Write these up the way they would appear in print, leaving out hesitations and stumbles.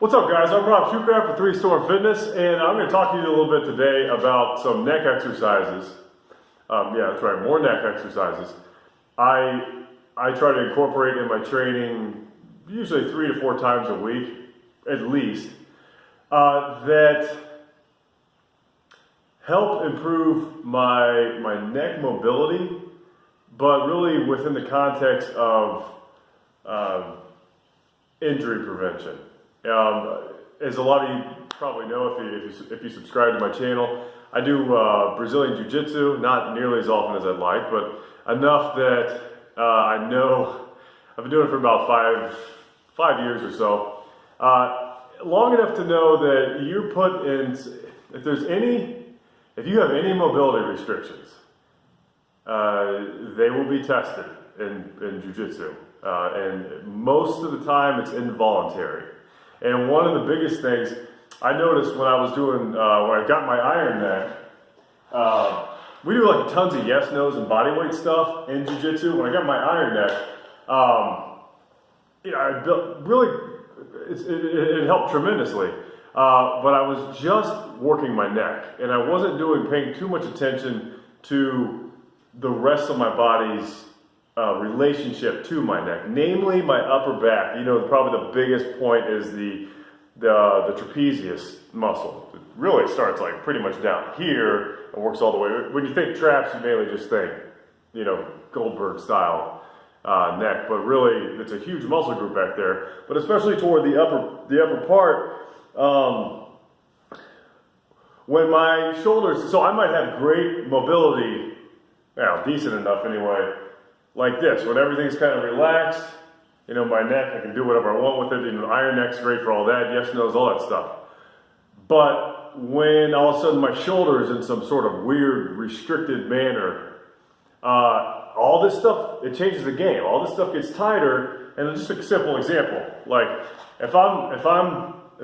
What's up, guys? I'm Rob Shoecraft with 3 Storm Fitness, and I'm going to talk to you a little bit today about some neck exercises. Yeah, that's right, more neck exercises. I try to incorporate in my training usually 3 to 4 times a week, at least, that help improve my neck mobility, but really within the context of injury prevention. As a lot of you probably know, if you subscribe to my channel, I do Brazilian Jiu-Jitsu, not nearly as often as I'd like, but enough that I know I've been doing it for about five years or so. Long enough to know that you're put in, if you have any mobility restrictions, they will be tested in Jiu-Jitsu. And most of the time it's involuntary. And one of the biggest things I noticed when I was doing, when I got my iron neck, we do like tons of yes, no's, and body weight stuff in Jiu-Jitsu. When I got my iron neck, I built it helped tremendously. But I was just working my neck, and I wasn't paying too much attention to the rest of my body's relationship to my neck, namely my upper back. You know, probably the biggest point is the trapezius muscle. It really starts like pretty much down here and works all the way. When you think traps, you mainly just think, you know, Goldberg style neck, but really it's a huge muscle group back there. But especially toward the upper part, when my shoulders, so I might have great mobility, decent enough anyway, like this, when everything's kind of relaxed, you know, my neck, I can do whatever I want with it. You know, iron neck's great for all that, yes, no's, all that stuff. But when all of a sudden my shoulder is in some sort of weird, restricted manner, all this stuff, it changes the game. All this stuff gets tighter. And just a simple example, like if I have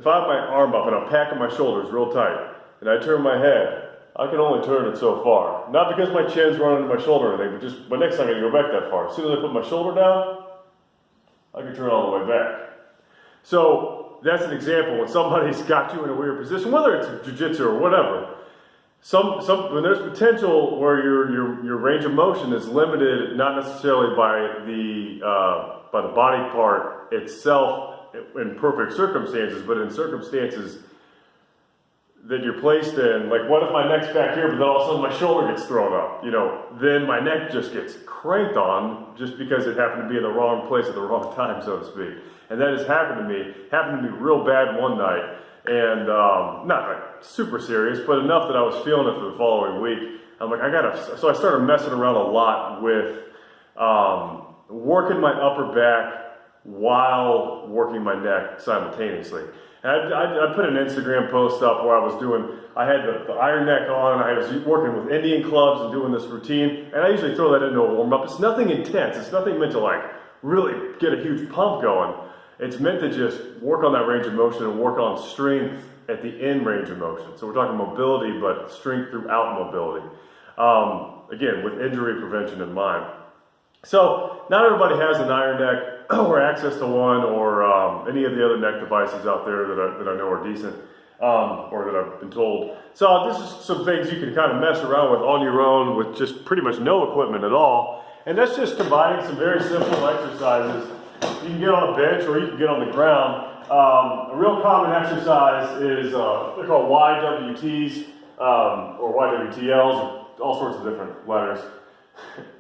my arm up and I'm packing my shoulders real tight, and I turn my head, I can only turn it so far. Not because my chin's running into my shoulder or anything, but just my next time I can go back that far. As soon as I put my shoulder down, I can turn all the way back. So that's an example when somebody's got you in a weird position, whether it's jiu-jitsu or whatever. When there's potential where your range of motion is limited, not necessarily by the body part itself in perfect circumstances, but in circumstances that you're placed in, like what if my neck's back here, but then all of a sudden my shoulder gets thrown up, you know, then my neck just gets cranked on just because it happened to be in the wrong place at the wrong time, so to speak. And that has happened to me real bad one night, and not like super serious, but enough that I was feeling it for the following week. I'm like, so I started messing around a lot with working my upper back while working my neck simultaneously. And I put an Instagram post up where I had the iron neck on, and I was working with Indian clubs and doing this routine, and I usually throw that into a warm-up. It's nothing intense. It's nothing meant to like really get a huge pump going. It's meant to just work on that range of motion and work on strength at the end range of motion. So we're talking mobility, but strength throughout mobility. Again, with injury prevention in mind. So not everybody has an iron neck or access to one, or any of the other neck devices out there that I know are decent, or that I've been told. So this is some things you can kind of mess around with on your own with just pretty much no equipment at all. And that's just combining some very simple exercises. You can get on a bench or you can get on the ground. A real common exercise is they're called YWTs or YWTLs, all sorts of different letters.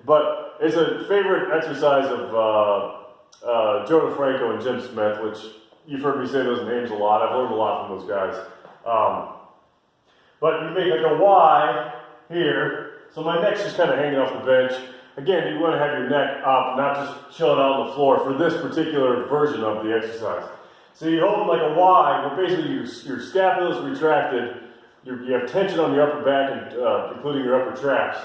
But it's a favorite exercise of Joe DeFranco and Jim Smith, which you've heard me say those names a lot. I've learned a lot from those guys. But you make like a Y here, so my neck's just kind of hanging off the bench. Again, you want to have your neck up, not just chilling out on the floor for this particular version of the exercise. So you hold it like a Y, where basically your scapula is retracted, you have tension on your upper back, and, including your upper traps.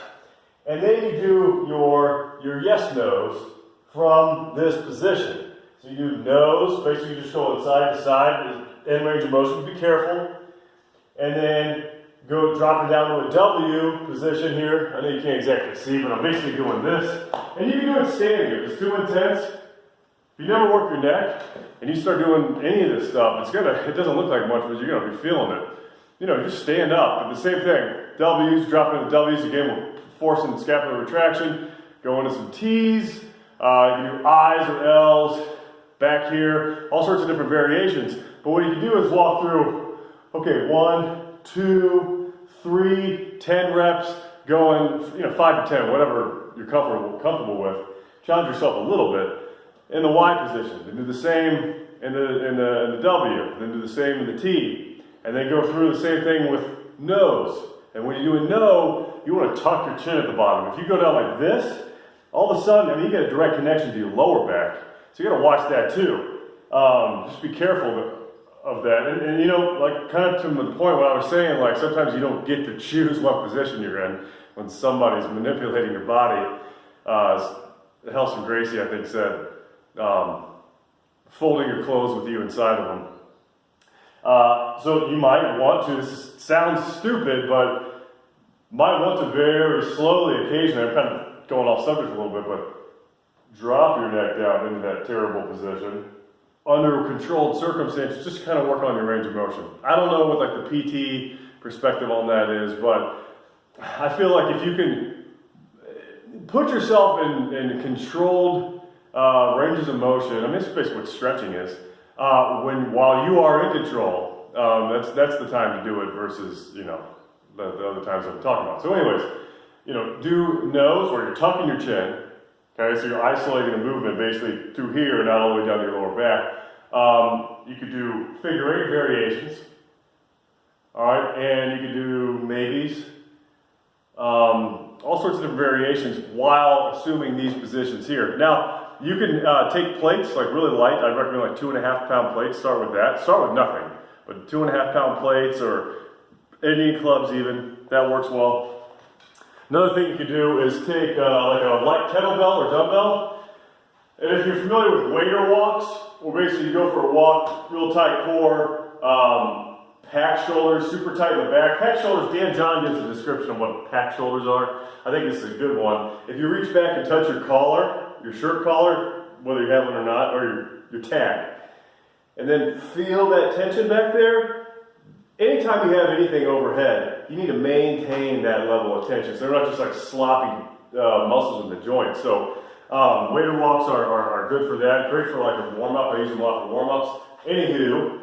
And then you do your yes no's from this position. So you do nose, basically you just go side to side, end range of motion, be careful. And then drop it down to a W position here. I know you can't exactly see, but I'm basically doing this. And you can do it standing. If it's too intense, if If you never work your neck and you start doing any of this stuff, it doesn't look like much, but you're gonna be feeling it. You know, just stand up. But the same thing, W's, drop into the W's, again, we're forcing the scapular retraction, go into some T's, you can do I's or L's, back here, all sorts of different variations. But what you can do is walk through, okay, 1, 2, 3, 10 reps, going, 5 to 10, whatever you're comfortable with. Challenge yourself a little bit. In the Y position, then do the same in the W, then do the same in the T, and then go through the same thing with nose. And when you're doing no, you want to tuck your chin at the bottom. If you go down like this, all of a sudden, you get a direct connection to your lower back. So you got to watch that too. Just be careful of that. And like kind of to the point what I was saying, like sometimes you don't get to choose what position you're in when somebody's manipulating your body. Helson Gracie, I think, said, folding your clothes with you inside of them. So you might want to, this sounds stupid, but might want to very slowly, occasionally, I'm kind of going off subject a little bit, but drop your neck down into that terrible position. Under controlled circumstances, just kind of work on your range of motion. I don't know what like the PT perspective on that is, but I feel like if you can put yourself in controlled ranges of motion, I mean, that's basically what stretching is. While you are in control, that's the time to do it versus, the other times I'm talking about. So anyways, do nose where you're tucking your chin. Okay, so you're isolating the movement basically through here, not all the way down to your lower back. You could do figure 8 variations. All right, and you could do maybes. All sorts of different variations while assuming these positions here. Now, you can take plates, like really light. I'd recommend like 2.5 pound plates. Start with that. Start with nothing, but 2.5 pound plates or Indian clubs even, that works well. Another thing you can do is take like a light kettlebell or dumbbell. And if you're familiar with waiter walks, where basically you go for a walk, real tight core, packed shoulders, super tight in the back. Packed shoulders, Dan John gives a description of what packed shoulders are. I think this is a good one. If you reach back and touch your collar, your shirt collar, whether you have one or not, or your tag, and then feel that tension back there. Anytime you have anything overhead, you need to maintain that level of tension. So they're not just like sloppy muscles in the joint. So waiter walks are good for that. Great for like a warm-up. I use them a lot for warm-ups. Anywho,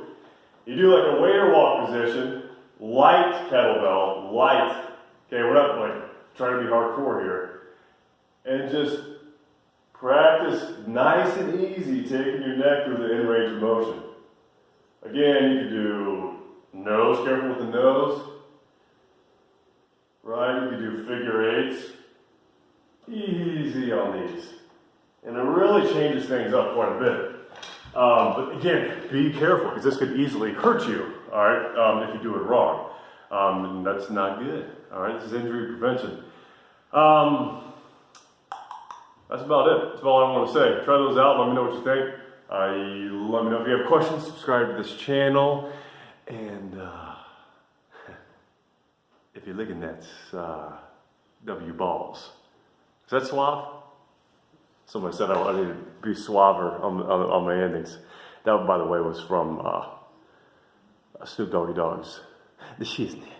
you do like a waiter walk position, light kettlebell, light. Okay, we're not like trying to be hardcore here. And just practice nice and easy taking your neck through the in-range of motion. Again, you can do nose, careful with the nose. Right, you can do figure 8s. Easy on these. And it really changes things up quite a bit. But again, be careful because this could easily hurt you, all right, if you do it wrong. And that's not good, all right? This is injury prevention. That's about it. That's all I want to say. Try those out. Let me know what you think. Let me know if you have questions. Subscribe to this channel. And if you're licking that W balls, is that suave? Somebody said I need to be suaver on my endings. That, by the way, was from Snoop Doggy Dogg's The Shiznit.